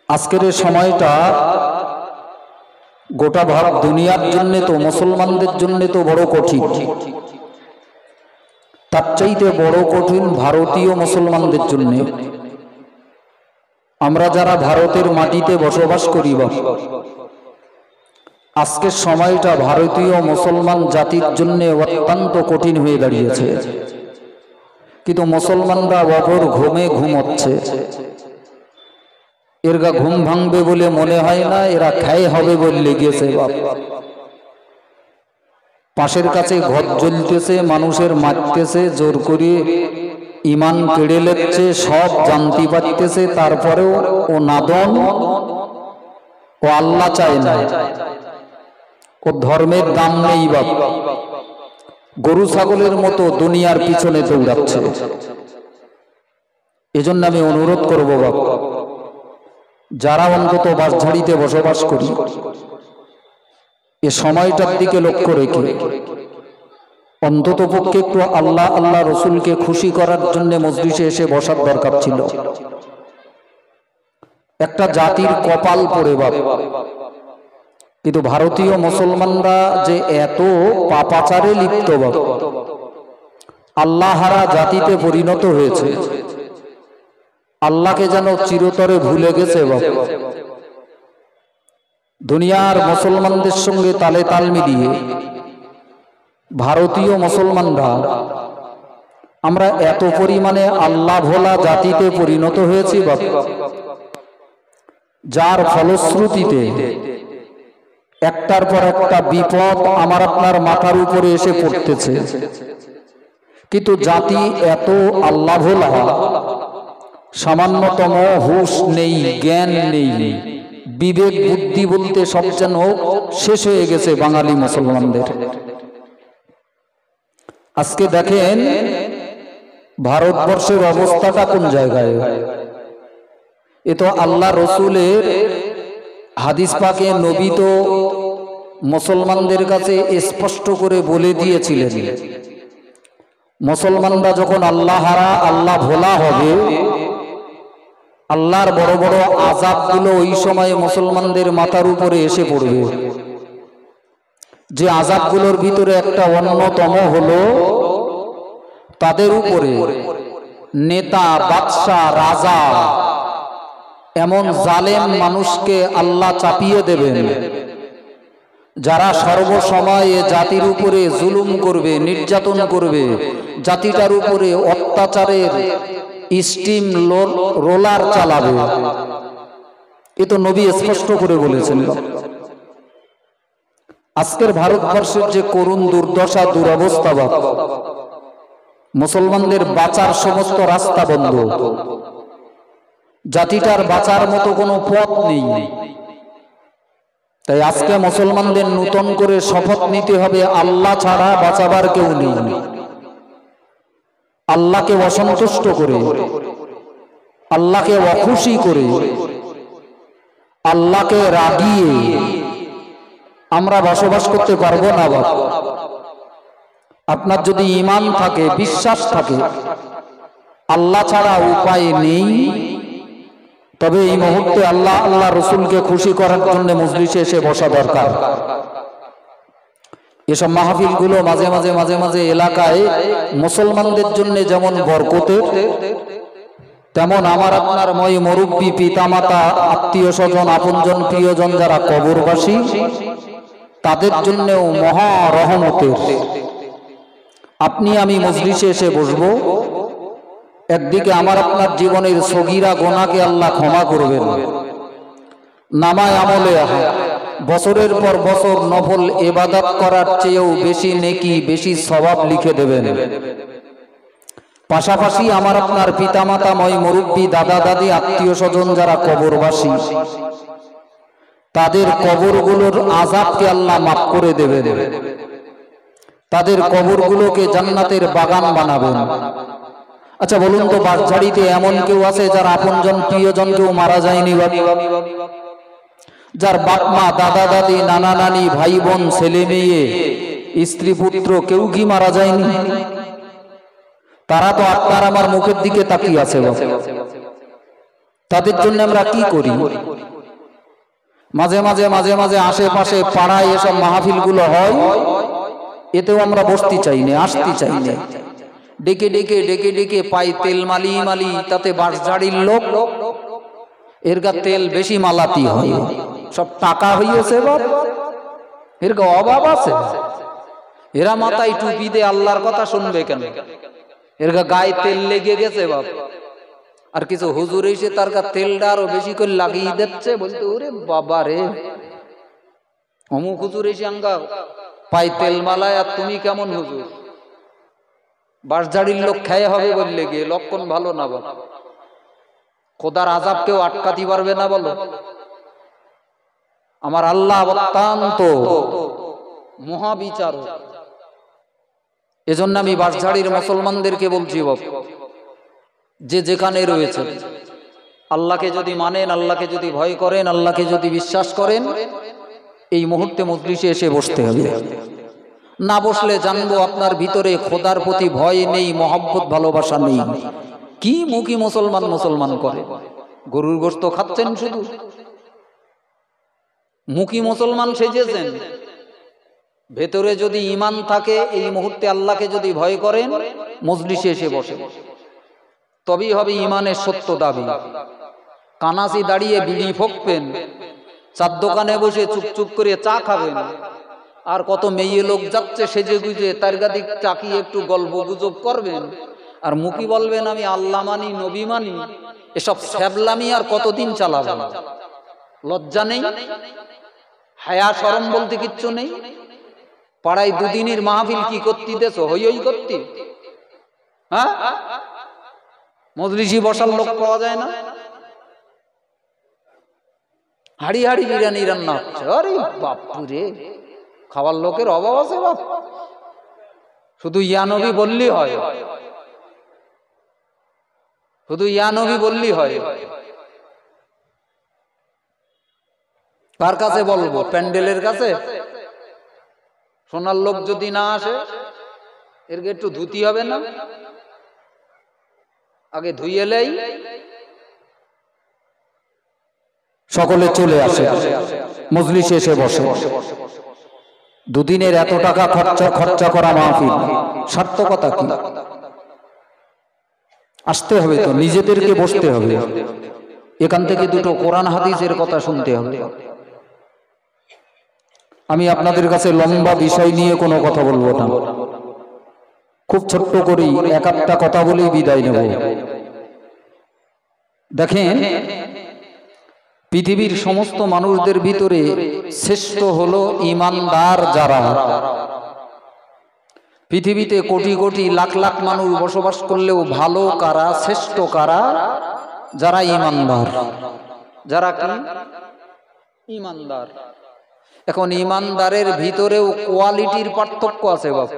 আজকের এই সময়টা গোটা ভাব দুনিয়ার জন্য তো মুসলমানদের জন্য তো বড় কঠিন, তার চাইতে বড় কঠিন ভারতীয় মুসলমানদের জন্য। আমরা যারা ভারতের মাটিতে বসবাস করি, আজকের সময়টা ভারতীয় মুসলমান জাতির জন্য অত্যন্ত কঠিন হয়ে দাঁড়িয়েছে। কিন্তু মুসলমানরা অপর ঘুমে ঘুমোচ্ছে। এর গা ঘুম ভাঙবে বলে মনে হয় না, এরা খায় হবে বলে লেগেছে। পাশের কাছে ঘর জ্বলতেছে, মানুষের মারতেছে, জোর করে ইমান কেড়ে লেচ্ছে, সব জানতে পারতেছে, তারপরেও ও নাদন, ও আল্লাহ চায় না, ও ধর্মের দাম নেই বাপ, গরু ছাগলের মতো দুনিয়ার পিছনে দৌড়াচ্ছে। এজন্য আমি অনুরোধ করব বাপ, যারা অন্তত বাঁশঝাড়িতে বসবাস করি, এ সময়টার দিকে লক্ষ্য রেখে অন্তত পক্ষে একটু আল্লাহ আল্লাহ রসুলকে খুশি করার জন্য মজলিসে এসে বসার দরকার ছিল। একটা জাতির কপাল পড়ে বাপ, কিন্তু ভারতীয় মুসলমানরা যে এত পাপাচারে লিপ্ত বাপ, আল্লাহহারা জাতিতে পরিণত হয়েছে, আল্লাহকে যেন চিরতরে ভুলে গেছে বাপ। দুনিয়ার মুসলমানদের সঙ্গে তালে তাল মিলিয়ে ভারতীয় মুসলমানরা আমরা এত পরিমাণে আল্লাহ ভোলা জাতিতে পরিণত হয়েছি বাপ, যার ফলশ্রুতিতে একটার পর একটা বিপদ আমার আপনার মাথার উপরে এসে পড়তেছে। কিন্তু জাতি এত আল্লাহ ভোলা, সামান্যতম হুঁশ নেই, জ্ঞান নেই, বিবেক বুদ্ধি বলতে সব যেন শেষ হয়ে গেছে বাঙালি মুসলমানদের। আজকে দেখেন ভারতবর্ষের অবস্থাটা কোন জায়গায়। এ তো আল্লাহ রসুলের হাদিস পাকে নবী তো মুসলমানদের কাছে স্পষ্ট করে বলে দিয়েছিলেন, মুসলমানরা যখন আল্লাহহারা আল্লাহ ভোলা হবে, আল্লাহর বড় বড় আযাবগুলো ওই সময় মুসলমানদের মাথার উপরে এসে পড়বে। যে আযাবগুলোর ভিতরে একটা অন্যতম হলো তাদের উপরে নেতা, বাদশা, রাজা, এমন জালেম মানুষকে আল্লাহ চাপিয়ে দেবেন, যারা সর্বসময়ে জাতির উপরে জুলুম করবে, নির্যাতন করবে, জাতিটার উপরে অত্যাচারের স্টিম রোলার চালাবে। এ তো নবী স্পষ্ট করে বলেছেন। আজকের ভারতবর্ষের যে করুণ দুর্দশা, দুরবস্থা, মুসলমানদের বাঁচার সমস্ত রাস্তা বন্ধ, জাতিটার বাঁচার মতো কোনো পথ নেই। তাই আজকে মুসলমানদের নূতন করে শপথ নিতে হবে, আল্লাহ ছাড়া বাঁচাবার কেউ নেই। আল্লাহকে অসন্তুষ্ট করে, আল্লাহকে অখুশি করে, আল্লাহকে রাগিয়ে আমরা বসবাস করতে পারবো না বাবা। আপনার যদি ঈমান থাকে, বিশ্বাস থাকে আল্লাহ ছাড়া উপায় নেই, তবে এই মুহূর্তে আল্লাহ আল্লাহ রসুলকে খুশি করার জন্য মজলিসে এসে বসা দরকার। এসব মাহফিলগুলো মাঝে মাঝে মাঝে মাঝে এলাকায় মুসলমানদের জন্য যেমন বরকতের, তেমন আমার আপনার মই মুরব্বী, পিতামাতা, আত্মীয় স্বজন, আপনজন, প্রিয়জন যারা কবরবাসী, তাদের জন্যও মহা রহমতের। আপনি আমি মজলিসে এসে বসবো, একদিকে আমার আপনার জীবনের সগীরা গোনাকে আল্লাহ ক্ষমা করবেন, নামায় আমলে বছরের পর বছর নফল ইবাদত করার চেয়েও বেশি নেকি, বেশি সওয়াব লিখে দেবেন। পাশাপাশি আমার আপনার পিতামাতা, মই মুরব্বী, দাদা দাদি, আত্মীয় স্বজন যারা কবরবাসী, তাদের কবরগুলোর আযাবকে আল্লাহ মাফ করে দেবেন, তাদের কবরগুলোকে জান্নাতের বাগান বানাবেন। আচ্ছা বলুন তো, বাঁশঝাড়িতে এমন কেউ আছে যার আপনজন, প্রিয়জন কেউ মারা যায়নি? যার বাপ মা, দাদা দাদি, নানা নানি, ভাই বোন, ছেলে মেয়ে, স্ত্রী পুত্র কেউ কি মারা যায়নি? তারা তো আপনার আমার মুখের দিকে তাকিয়ে আছে। তাদের জন্য আমরা কি করি? মাঝে মাঝে মাঝে মাঝে আশেপাশে পাড়ায় এসব মাহফিলগুলো হয়, এতেও আমরা বসতে চাই না, আসতে চাই না। ডেকে ডেকে ডেকে ডেকে পাই তেল মালি মালি, তাতে বাঁশঝাড়ির লোক, এর গা তেল বেশি মালাতি হয়, সব টাকা হইয়াছে বাপ, এর গা অভাব আছে। এরা মাথায় টুপি দিয়ে আল্লাহর কথা শুনবে কেন? এর গা গায়ে তেল লেগে গেছে বাপ। আর কিছু হুজুর এসে তার গা তেলটা আরো বেশি করে লাগিয়ে দিচ্ছে, বলতে ওরে বাবা রে, অমুক হুজুর এসে আঙ্গা পাই তেল মালায়, আর তুমি কেমন হুজুর? বাঁশঝাড়ির লোক খেয়ে হবে বললে গিয়ে লক্ষণ ভালো না বাবা। খোদার আযাব কেউ আটকাতে পারবে না বলো? আমার আল্লাহ অত্যন্ত মহাবিচারক। এজন্য আমি বাঁশঝাড়ির মুসলমানদেরকে বলছি বাবা, যে যেখানে রয়েছে আল্লাহকে যদি মানেন, আল্লাহকে যদি ভয় করেন, আল্লাহকে যদি বিশ্বাস করেন, এই মুহূর্তে মজলিসে এসে বসতে হবে। না বসলে জানবো আপনার ভিতরে খোদার প্রতি ভয় নেই, মহব্বত ভালোবাসা নেই। কি মুখী মুসলমান মুসলমান করে, গরুর গোশত খাচ্ছেন শুধু, মুখী মুসলমান সেজেছেন। ভেতরে যদি ঈমান থাকে, এই মুহূর্তে আল্লাহকে যদি ভয় করেন, মজলিসে এসে বসে, তবেই হবে ঈমানের সত্য দাবি। কানাসি দাঁড়িয়ে বিড়ি ফোঁকবেন, চার দোকানে বসে চুপচুপ করে চা খাবেন, আর কত মেয়ে লোক যাচ্ছে সেজে গুজে, তার গাদিক চাকিয়ে একটু গল্প গুজব করবেন, আর মুখী বলবেন আমি আল্লাহ মানি, নবী মানি। এসব শ্যাবলামি আর কতদিন চালাবেন? লজ্জা নেই, হায়া শরম বলতে কিচ্ছু নেই। পাড়ায় দুদিনের মাহফিল কি করতে দেছো? হই হই করতে, হ্যাঁ? মজলিসি বসার লোক পাওয়া যায় না, হাড়ি হাড়ি বিরিয়ানি রান্না হচ্ছে। আরে বাপুরে, খাবার লোকের অভাব আছে বাপ। শুধু ইয়া নবী বললি হয়, শুধু ইয়া নবী বললি হয়। কার কাছে বলবো? প্যান্ডেলের কাছে? সোনার লোক যদি না আসে, এর একটু ধুতি হবে না? আগে ধুইয়েলেই সকলে চলে আসে, মজলিসে এসে বসে। দুদিনের এত টাকা খরচা করা মাহফিল, সার্থকতা কি? আসতে হবে তো, নিজেদেরকে বসতে হবে, এখান থেকে দুটো কোরআন হাদিসের কথা শুনতে হবে। আমি আপনাদের কাছে লম্বা বিষয় নিয়ে কোনো কথা বলবো না, খুব ছোট্ট করেই এক একটা কথা বলেই বিদায় নেব। দেখেন, পৃথিবীর সমস্ত মানুষদের ভিতরে শ্রেষ্ঠ হলো ঈমানদার যারা। পৃথিবীতে কোটি কোটি লাখ লাখ মানুষ বসবাস করলেও ভালো কারা, শ্রেষ্ঠ কারা? যারা ঈমানদার। যারা কি? ঈমানদার। এখন ঈমানদারের ভিতরেও কোয়ালিটির পার্থক্য আছে বাবা।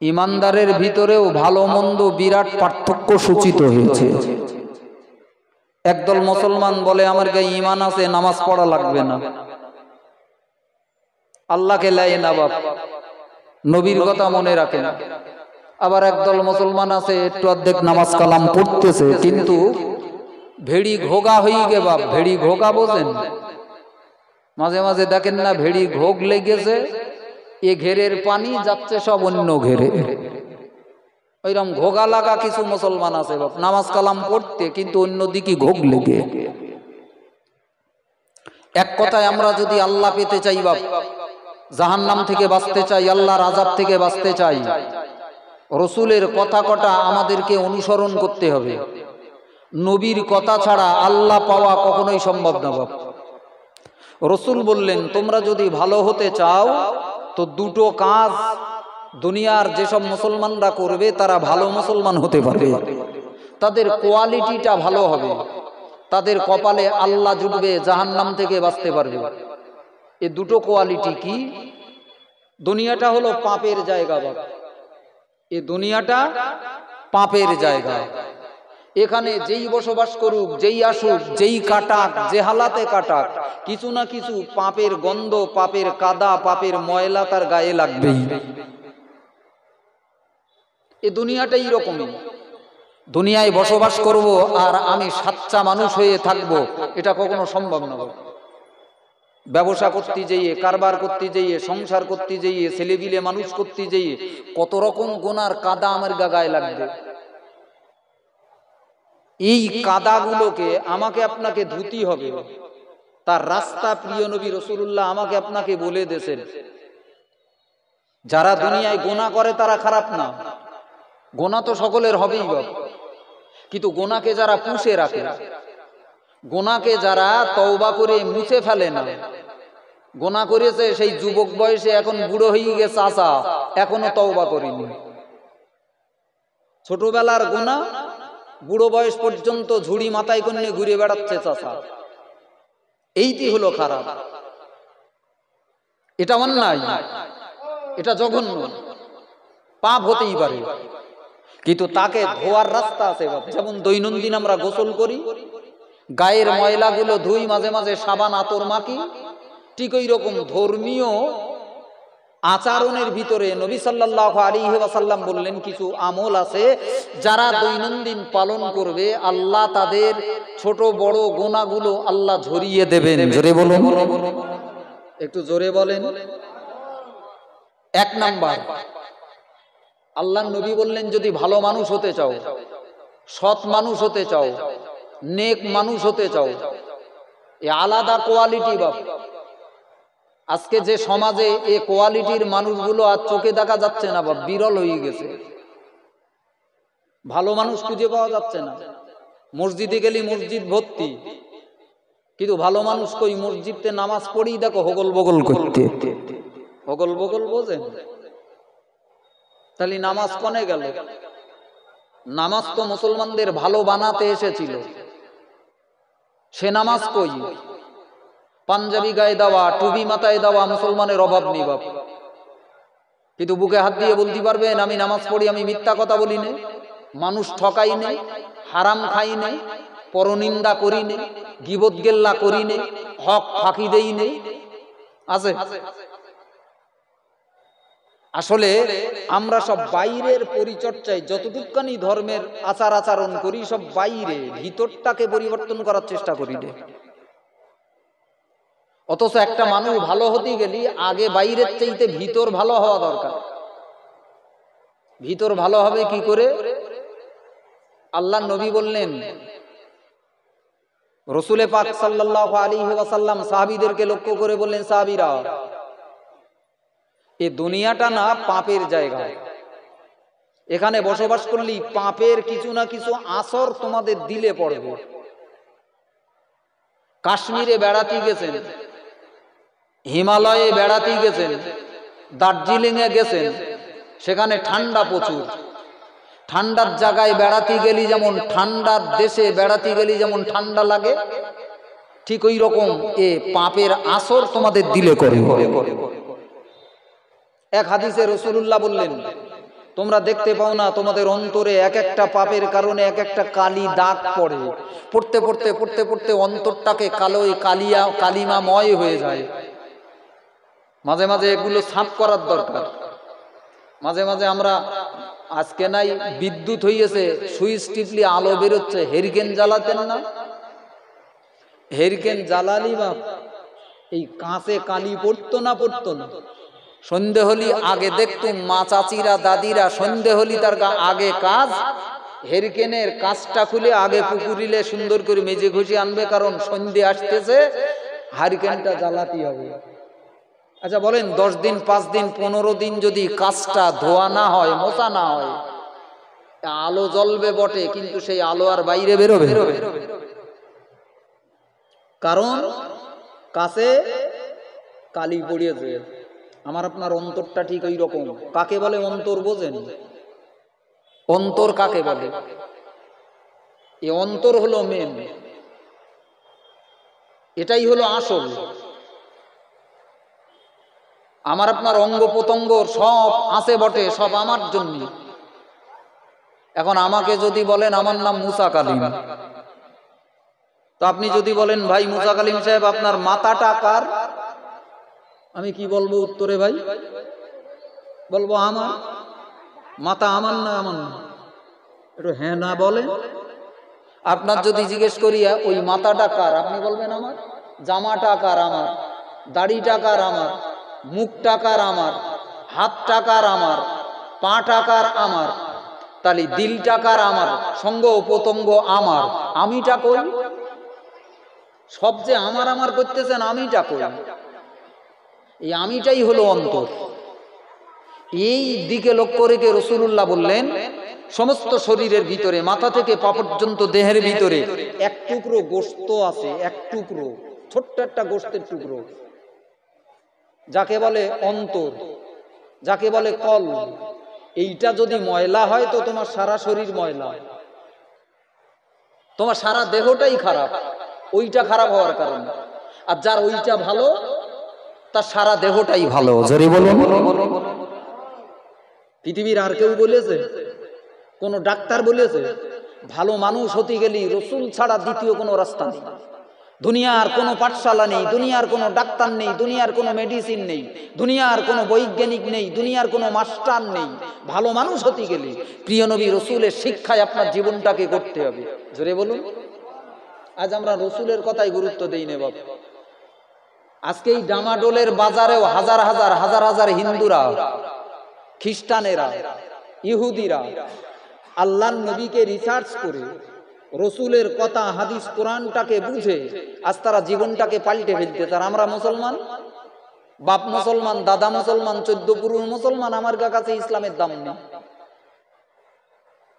ঈমানদারের ভিতরেও ভালো মন্দ বিরাট পার্থক্য সূচিত হয়েছে। একদল মুসলমান বলে আমার গায়ে ঈমান আছে, নামাজ পড়া লাগবে না, আল্লাহকে লাই না বাপ, নবীর কথা মনে রাখে না। আবার একদল মুসলমান আছে একটু অর্ধেক নামাজ কালাম পড়তেছে, কিন্তু ভেড়ি ঘোগা হয়ে গে বাপ। ভেড়ি ঘোগা বোঝেন? মাঝে মাঝে দেখেন না ভেড়ি ঘোগ লেগেছে, এ ঘেরের পানি যাচ্ছে সব অন্য ঘেরে। ওইরকম ঘোগা লাগা কিছু মুসলমান আছে বাপ, নামাজ কালাম পড়তে কিন্তু অন্যদিকে ঘোগ লেগে। এক কথায় আমরা যদি আল্লাহ পেতে চাই বাপ, জাহান্নাম থেকে বাঁচতে চাই, আল্লাহর আযাব থেকে বাঁচতে চাই, রসুলের কথা কটা আমাদেরকে অনুসরণ করতে হবে। নবীর কথা ছাড়া আল্লাহ পাওয়া কখনোই সম্ভব না বাপ। রসুল বললেন তোমরা যদি ভালো হতে চাও তো দুটো কাজ দুনিয়ার যেসব মুসলমানরা করবে তারা ভালো মুসলমান হতে পারবে। তাদের কোয়ালিটিটা ভালো হবে, তাদের কপালে আল্লাহ জুটবে, জাহান্নাম থেকে বাঁচতে পারবে। এই দুটো কোয়ালিটি কি? দুনিয়াটা হলো পাপের জায়গা বাবা, এই দুনিয়াটা পাপের জায়গা। এখানে যেই বসবাস করুক, যেই আসুক, যেই কাটাক, যে হালাতে কাটাক, কিছু না কিছু পাপের গন্ধ, পাপের কাদা, পাপের ময়লা তার গায়ে লাগবেই। এ দুনিয়াটা এইরকমই। দুনিয়ায় বসবাস করব আর আমি সাচ্চা মানুষ হয়ে থাকব, এটা কখনো সম্ভব না। ব্যবসা করতে যেয়ে, কারবার করতে যেয়ে, সংসার করতে যেয়ে, ছেলেপিলে মানুষ করতে যেয়ে কত রকম গুনার কাদা আমার গায়ে লাগবে। এই কাদাগুলোকে আমাকে আপনাকে ধুতি হবে। তার রাস্তা প্রিয় নবী রাসূলুল্লাহ আমাকে আপনাকে বলে দিয়েছেন, যারা দুনিয়ায় গুনাহ করে তারা খারাপ না, গুনাহ তো সকলের হবেই বাপ, কিন্তু গুনাহকে যারা পুষে রাখে, গুনাহকে যারা তওবা করে মুছে ফেলে না, গুনাহ করেছে সেই যুবক বয়সে, এখন বুড়ো হয়ে গেছে চাচা, এখনো তওবা করেনি। ছোটবেলার গুনাহ বুড়ো বয়স পর্যন্ত ঝুড়ি মাথায় করে ঘুরে বেড়াচ্ছে চাচা, এইটি হলো খারাপ। এটা অন্যায়, এটা জঘন্য, পাপ হতেই পারে, কিন্তু তাকে ধোয়ার রাস্তা আছে। যেমন দৈনন্দিন আমরা গোসল করি, গায়ের ময়লাগুলো ধুই, মাঝে মাঝে সাবান আতর মাখি, ঠিক ওই রকম ধর্মীয় আচরণের ভিতরে নবী সাল্লাল্লাহু আলাইহি ওয়াসাল্লাম বললেন কিছু আমল আছে যারা দৈনন্দিন পালন করবে, আল্লাহ তাদের ছোট বড় গুনাহগুলো আল্লাহ ঝরিয়ে দেবেন। জোরে বলুন, একটু জোরে বলেন। এক নাম্বার, আল্লাহর নবী বললেন যদি ভালো মানুষ হতে চাও, সৎ মানুষ হতে চাও, নেক মানুষ হতে চাও, এ আলাদা কোয়ালিটি বাপ। আজকে যে সমাজে এই কোয়ালিটির মানুষগুলো আর চোখে দেখা যাচ্ছে না বাপ, বিরল হয়ে গেছে। ভালো মানুষ খুঁজে পাওয়া যাচ্ছে না। মসজিদে গেলে মসজিদ ভর্তি, কিন্তু ভালো মানুষ কই? মসজিদে নামাজ পড়েই দেখো হগল বগল করতে। হগল বগল বোঝেন? তাহলে নামাজ কনে গেল? নামাজ তো মুসলমানদের ভালো বানাতে এসেছিল, সে নামাজ কই? পাঞ্জাবি গায়ে দেওয়া, টুপি মাথায় দেওয়া মুসলমানের অভাব নেই বাপ, কিন্তু বুকে হাত দিয়ে বলতে পারবেন আমি নামাজ পড়ি, আমি মিথ্যা কথা বলি নে, মানুষ ঠকাই নেই, হারাম খাই নেই, পরনিন্দা করি নেই, গীবত গেল্লা করি নেই, হক ফাঁকি দেই নেই? আছে? আসলে আমরা সব বাইরের পরিচর্যায় যতটুকখানি ধর্মের আচার আচরণ করি সব বাইরে, ভিতরটাকে পরিবর্তন করার চেষ্টা করি না। অথচ একটা মানুষ ভালো হতে গেলে আগে বাইরের চাইতে ভিতর ভালো হওয়া দরকার। ভিতর ভালো হবে কি করে? আল্লাহর নবী বললেন, রাসূলে পাক সাল্লাল্লাহু আলাইহি ওয়াসাল্লাম সাহাবীদেরকে লক্ষ্য করে বললেন, সাহাবীরা, এই দুনিয়াটা না পাপের জায়গা, এখানে বসবাস করলেই পাপের কিছু না কিছু আসর তোমাদের দিলে পড়বে। কাশ্মীরে বেড়াতে গেছেন, হিমালয়ে বেড়াতে গেছেন, দার্জিলিং এ গেছেন, সেখানে ঠান্ডা প্রচুর। ঠান্ডার জায়গায় বেড়াতে গেলি যেমন, ঠান্ডার দেশে বেড়াতে গেলি যেমন ঠান্ডা লাগে, ঠিক ওই রকম এ পাপের আসর তোমাদের দিলে করে। এক হাদিসে রাসূলুল্লাহ বললেন, তোমরা দেখতে পাও না তোমাদের অন্তরে এক একটা পাপের কারণে এক একটা কালি দাগ পড়ে, পড়তে পড়তে পড়তে পড়তে অন্তরটাকে কালোই কালিমাময় হয়ে যায়। মাঝে মাঝে এগুলো সাফ করার দরকার। মাঝে মাঝে আমরা, আজকে নাই বিদ্যুৎ হইয়েছে, সুইচ টিপলি আলো বেরোচ্ছে, হেরিকেন জ্বালাতেন না? হেরিকেন জ্বালালি বাপ এই কাঁচে কালি পড়তো না? পড়তো না? সন্ধে হলি আগে দেখতুম মা চাচিরা দাদিরা, সন্ধে হলি তার আগে কাজ, হেরিকেনের কাজটা খুলে আগে পুকুরিলে সুন্দর করে মেজে ঘষে আনবে, কারণ সন্ধে আসতেছে, হারিকেনটা জ্বালাতে হবে। আচ্ছা বলেন, 10 দিন 5 দিন 15 দিন যদি কাজটা ধোয়া না হয়, মোছা না হয়, আলো জ্বলবে বটে, কিন্তু সেই আলো আর বাইরে বেরোবে? কারণ কাছে কালি পড়িয়েছে। আমার আপনার অন্তরটা ঠিক ওই রকম। কাকে বলে অন্তর বোঝেন? অন্তর কাকে বলে? এই অন্তর হলো মেন, এটাই হলো আসল। আমার আপনার অঙ্গ প্রত্যঙ্গ সব আছে বটে, সব আমার জন্য। এখন আমাকে যদি বলেন আমার নাম মুসা কালিম, তো আপনি যদি বলেন ভাই মুসা কালিম সাহেব আপনার মাথাটা কার, আমি কি বলবো উত্তরে? ভাই বলবো আমার মাথা আমার না, আমার না। একটু হ্যাঁ না বলে। আপনার যদি জিজ্ঞেস করিয়া ওই মাথাটা কার, আপনি বলবেন আমার। জামাটা কার, আমার। দাড়িটা কার, আমার। মুখটা কার, আমার। হাতটা কার, আমার। পাটা কার, আমার। তাহলে দিলটা কার, আমার। সঙ্গ প্রত্যঙ্গ আমার। আমিটা কই? সব যে আমার আমার করতেছেন, আমিটা কই? এই আমিটাই হলো অন্তর। এই দিকে লক্ষ্য রেখে রাসূলুল্লাহ বললেন, সমস্ত শরীরের ভিতরে মাথা থেকে পা পর্যন্ত দেহের ভিতরে এক টুকরো গোশত আছে, এক টুকরো, ছোট্ট একটা গোশতের টুকরো, যাকে বলে অন্তর, যাকে বলে কল। এইটা যদি ময়লা হয় তো তোমার সারা শরীর ময়লা, তোমার সারা দেহটাই খারাপ ওইটা খারাপ হওয়ার কারণে। আর যার ওইটা ভালো তার সারা দেহটাই ভালো। জোরে বলুন। পৃথিবীর আর কেউ বলেছে? কোন ডাক্তার বলেছে? ভালো মানুষ হতে গেলে রাসূল ছাড়া দ্বিতীয় কোনো রাস্তা নেই। দুনিয়ার কোনো পাঠশালা নেই, দুনিয়ার কোনো ডাক্তার নেই, দুনিয়ার কোনো মেডিসিন নেই, দুনিয়ার কোনো বৈজ্ঞানিক নেই, দুনিয়ার কোনো মাস্টার নেই। ভালো মানুষ হতে গেলে প্রিয় নবী রাসূলের শিক্ষায় আপনার জীবনটাকে করতে হবে। জোরে বলুন। আজ আমরা রাসূলের কথাই গুরুত্ব দেই না বাবা। আজকে এই ডামাডোলের বাজারেও হাজার হাজার হাজার হাজার হিন্দুরা, খ্রিস্টানেরা, ইহুদিরা আল্লাহর নবীকে রিসার্চ করে রাসূলের কথা হাদিস কোরআনটাকে বুঝে আজ তারা জীবনটাকে পাল্টে ফেলতে। তার আমরা মুসলমান, বাপ মুসলমান, দাদা মুসলমান, 14 পুরুষ মুসলমান, আমার কাছে ইসলামের দাম নেই।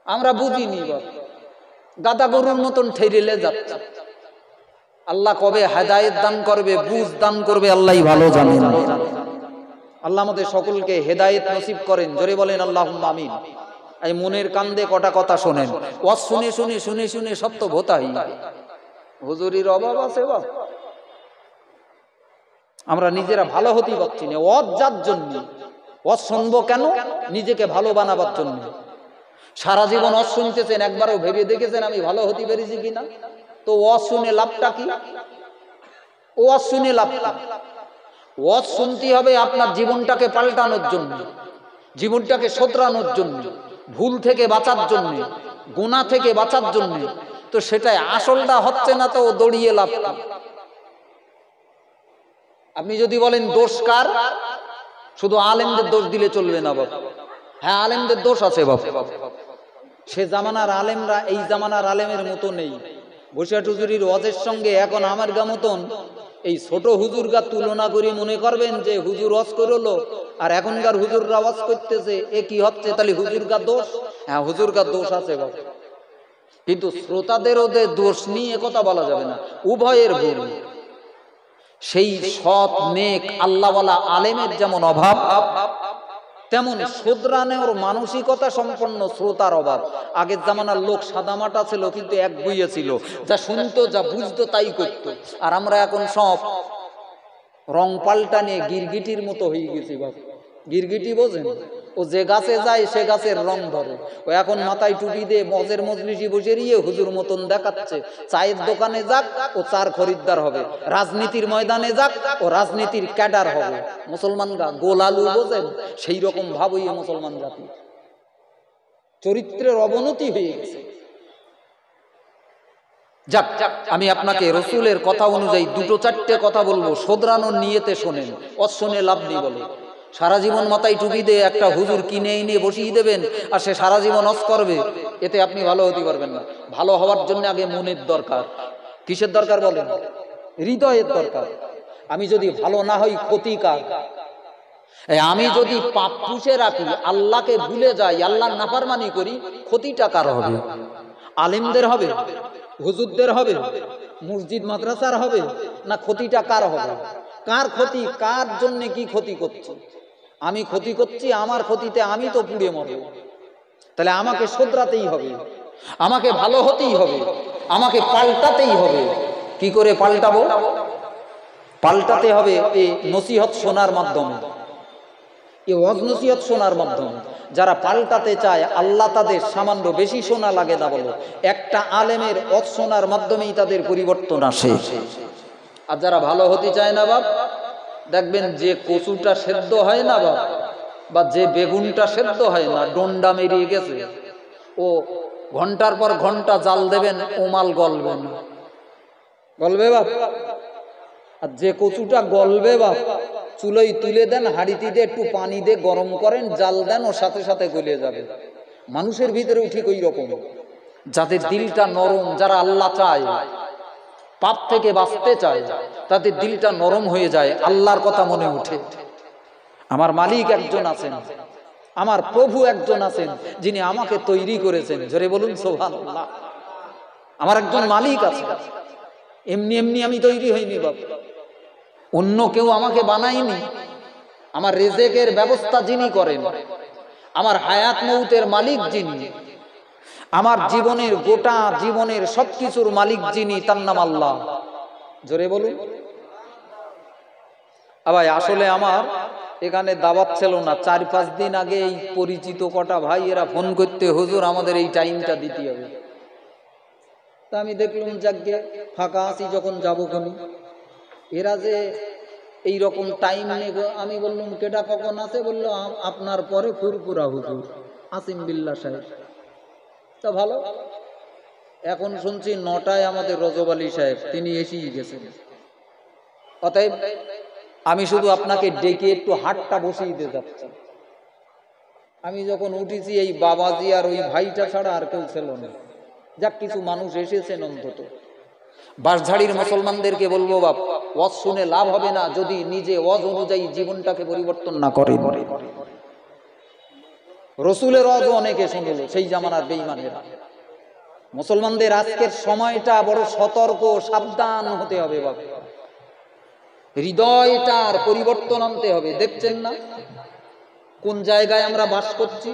আমরা বুঝিনি বাপ, গাদা গরুর মতন ঠেরিলে যাচ্ছে। আল্লাহ কবে হেদায়েত দান করবে, বুঝ দান করবে, আল্লাহই ভালো জানেন। আল্লাহ আমাদের সকলকে হেদায়েত নসিব করেন। জোরে বলেন আল্লাহুম্মা আমিন। এই মনের কান্দে কটা কথা শোনেন, ওয়াজ শুনে শুনে শুনে শুনে সব তো ভোতাই। হুজুরির অভাব আছে বাপ, আমরা নিজেরা ভালো হতেই পারছি না। ওয়াজ যার জন্য, ওয়াজ শুনবো কেন? নিজেকে ভালো বানাবার জন্য। সারা জীবন ওয়াজ শুনতেছেন, একবারও ভেবে দেখেছেন আমি ভালো হতে পেরেছি কিনা? তো ওয়াজ শুনে লাভটা কি? ওয়াজ শুনে লাভটা, ওয়াজ শুনতে হবে আপনার জীবনটাকে পাল্টানোর জন্য, জীবনটাকে শোধরানোর জন্য, ভুল থেকে বাঁচার জন্য, গুনাহ থেকে বাঁচার জন্য। তো সেটাই আসলটা হচ্ছে না, তো দড়িয়ে লাভ। আপনি যদি বলেন দোষ কার, শুধু আলেমদের দোষ দিলে চলবে না বাবা। হ্যাঁ, আলেমদের দোষ আছে বাবা। সে জামানার আলেমরা এই জামানার আলেমের মতো নেই। বসিরহাট হুজুরির ওয়াজের সঙ্গে এখন আমার গা মতন এই ছোট হুজুরগা তুলনা করে মনে করবেন যে হুজুর ওয়াজ করলো আর এখনকার হুজুররা ওয়াজ করতেছে, এ কি হচ্ছে? তাহলে হুজুরগা দোষ? হ্যাঁ, হুজুরগা দোষ আছে বাবা, কিন্তু শ্রোতাদের ওদের দোষ নিয়ে কথা বলা যাবে না, উভয়ের ভুল। সেই সৎ নেক আল্লাহওয়ালা আলেমের যেমন অভাব, তেমন শুধরানোর মানসিকতা সম্পন্ন শ্রোতার অভাব। আগের জামানার লোক সাদামাটা ছিল, কিন্তু এক বইয়ে ছিল, যা শুনতো যা বুঝতো তাই করতো। আর আমরা এখন সব রং পাল্টা নিয়ে গিরগিটির মতো হয়ে গেছি বাবা। গিরগিটি বোঝেন? ও যে গাছে যায় সে গাছের রং ধরে। ও এখন মাথায় টুপি দিয়ে মজের মজলিসি বসে নিয়ে হুজুর মতন দেখাচ্ছে। চায়ের দোকানে যাক ও চার খরিদ্দার হবে, রাজনীতির ময়দানে যাক ও রাজনীতির ক্যাডার হবে। মুসলমানরা গোল আলু বোঝেন? সেই রকম ভাবই মুসলমান জাতি, চরিত্রের অবনতি হয়ে গেছে। যাক, আমি আপনাকে রাসূলের কথা অনুযায়ী দুটো চারটে কথা বলবো, শোধরানোর নিয়তে শোনেন, অশুনে লাভ নেই বলে। সারা জীবন মাথায় টুপি দিয়ে একটা হুজুর কিনে এনে বসিয়ে দেবেন আর সে সারা জীবন ওয়াজ করবে, এতে আপনি ভালো হতে পারবেন না। ভালো হওয়ার জন্য আগে মনের দরকার। কিসের দরকার বলেন? হৃদয়ের দরকার। আমি যদি ভালো না হই ক্ষতি কার? আমি যদি পাপ পুষে রাখি, আল্লাহকে ভুলে যাই, আল্লাহর নাফরমানি করি, ক্ষতিটা কার হবে? আলেমদের হবে? হুজুরদের হবে? মসজিদ মাদ্রাসার হবে? না ক্ষতিটা কার হবে? কার ক্ষতি? কার জন্য কি ক্ষতি করছি? আমি ক্ষতি করছি, আমার ক্ষতিতে আমি তো পুড়ে মরব। তাহলে আমাকে শোধরাতেই হবে, আমাকে ভালো হতেই হবে, আমাকে পাল্টাতেই হবে। কি করে পাল্টাবো? পাল্টাতে হবে এই নসিহত শোনার মাধ্যমে, এই ওয়াজ নসিহত শোনার মাধ্যমে। যারা পাল্টাতে চায় আল্লাহ তাদের সামান্য বেশি শোনা লাগে না বলো, একটা আলেমের ওয়াজ শোনার মাধ্যমেই তাদের পরিবর্তন আসে। আর যারা ভালো হতে চায় না বাপ, দেখবেন যে কচুটা সেদ্ধ হয় না বাপ, বা যে বেগুনটা সেদ্ধ হয় না, ডন্ডা মেরিয়ে গেছে, ও ঘন্টার পর ঘন্টা জাল দেবেন, ও মাল গলবে না। গলবে বাপ? আর যে কচুটা গলবে বাপ, চুলোয় তুলে দেন, হাঁড়িতে দিয়ে একটু পানি দিয়ে গরম করেন, জাল দেন, ওর সাথে সাথে গলে যাবে। মানুষের ভিতরেও ঠিক ওই রকম, যাদের দিলটা নরম, যারা আল্লাহ চায়, পাপ থেকে বাঁচতে চায়, তাদের দিলটা নরম হয়ে যায়, আল্লাহর কথা মনে ওঠে। আমার মালিক একজন আছেন, আমার প্রভু একজন আছেন, যিনি আমাকে তৈরি করেছেন। জোরে বলুন সুবহানাল্লাহ। আমার একজন মালিক আছে, এমনি এমনি আমি তৈরি হইনি বাপ, অন্য কেউ আমাকে বানায়নি। আমার রিজেকের ব্যবস্থা যিনি করেন, আমার হায়াত মউতের মালিক যিনি, আমার জীবনের গোটা জীবনের সবকিছুর মালিক যিনি, তার নাম আল্লাহ। জোরে বলুন। ভাই আসলে আমার এখানে দাওয়াত ছিল না, 4-5 দিন আগে এই পরিচিত কটা ভাই এরা ফোন করতে, হুজুর আমাদের এই টাইমটা দিতে হবে। তা আমি দেখলাম যাকে ফাঁকা আছি, যখন যাবো কোন এরা যে এই রকম টাইম নেব, আমি বললাম কেটা কখন আছে? বললো আপনার পরে ফুরপুরা হুজুর আসিম বিল্লাহ সাহেব। তা ভালো, এখন শুনছি 9টায় আমাদের রজব আলী সাহেব, তিনি এসেই গেছেন। অতএব আমি শুধু আপনাকে ডেকে একটু হাতটা বসিয়ে দিতে যাচ্ছি। আমি যখন উঠেছি, এই বাবাজি আর ওই ভাইটা ছাড়া আর কেউ ছিল না। যাক, কিছু মানুষ এসেছেন অন্তত। বাঁশঝাড়ির মুসলমানদেরকে বলবো বাপ, ওয়াজ শুনে লাভ হবে না যদি নিজে ওয়াজ অনুযায়ী জীবনটাকে পরিবর্তন না করে। রসুলের ওয়াজও অনেকে শুনল, সেই জামানার বেঈমানেরা। মুসলমানদের আজকের সময়টা বড় সতর্ক, সাবধান হতে হবে বাপ। হৃদয়টার পরিবর্তন আনতে হবে। দেখছেন না কোন জায়গায় আমরা বাস করছি?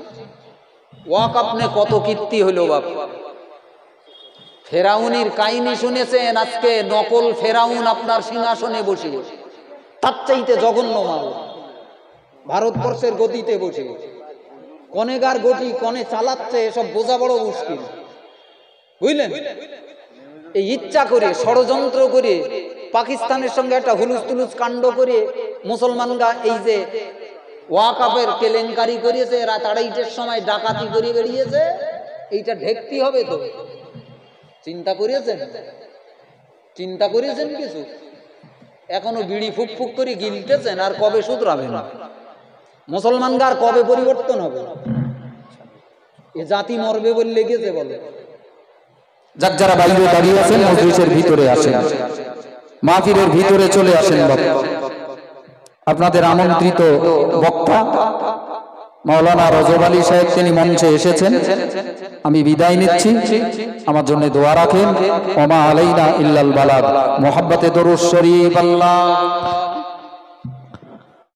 ওয়াকফ নিয়ে কত কীর্তি হলো বাপ। ফেরাউনের কাহিনী শুনেছেন? আজকে নকল ফেরাউন আপনার সিংহাসনে বসে, তার চাইতে জঘন্য মাল ভারতবর্ষের গদিতে বসে কনেগার গটি কনে চালাচ্ছে, এসব বোঝা বড় মুশকিল, বুঝলেন? এই ইচ্ছা করে ষড়যন্ত্র করে পাকিস্তানের সঙ্গে একটা হুলুস তুলুস কাণ্ড করে মুসলমানরা এই যে ওয়াকফের কেলেঙ্কারি করিয়েছে, রাত 2:30-এর সময় ডাকাতি করে বেরিয়েছে, এইটা ঢেকতে হবে তো। চিন্তা করিয়েছেন? চিন্তা করিয়েছেন কিছু? এখনো বিড়ি ফুক ফুক করে গিলতেছেন, আর কবে শুধরাবেন? মুসলমানরা আর কবে পরিবর্তন হবে? এ জাতি মরবে বলে লেগেছে বলে। যাক, যারা বাইরে দাঁড়িয়ে আছেন মজলিসের ভিতরে আসেন, মাহফিলের ভিতরে চলে আসেন। আপনাদের আমন্ত্রিত বক্তা মাওলানা রজব আলী সাহেব তিনি মঞ্চে এসেছেন। আমি বিদায় নিচ্ছি, আমার জন্য দোয়া রাখেন। ওমা আলাইনা ইল্লাল বালাগ। মুহাব্বতে দরুদ শরীফ। আল্লাহ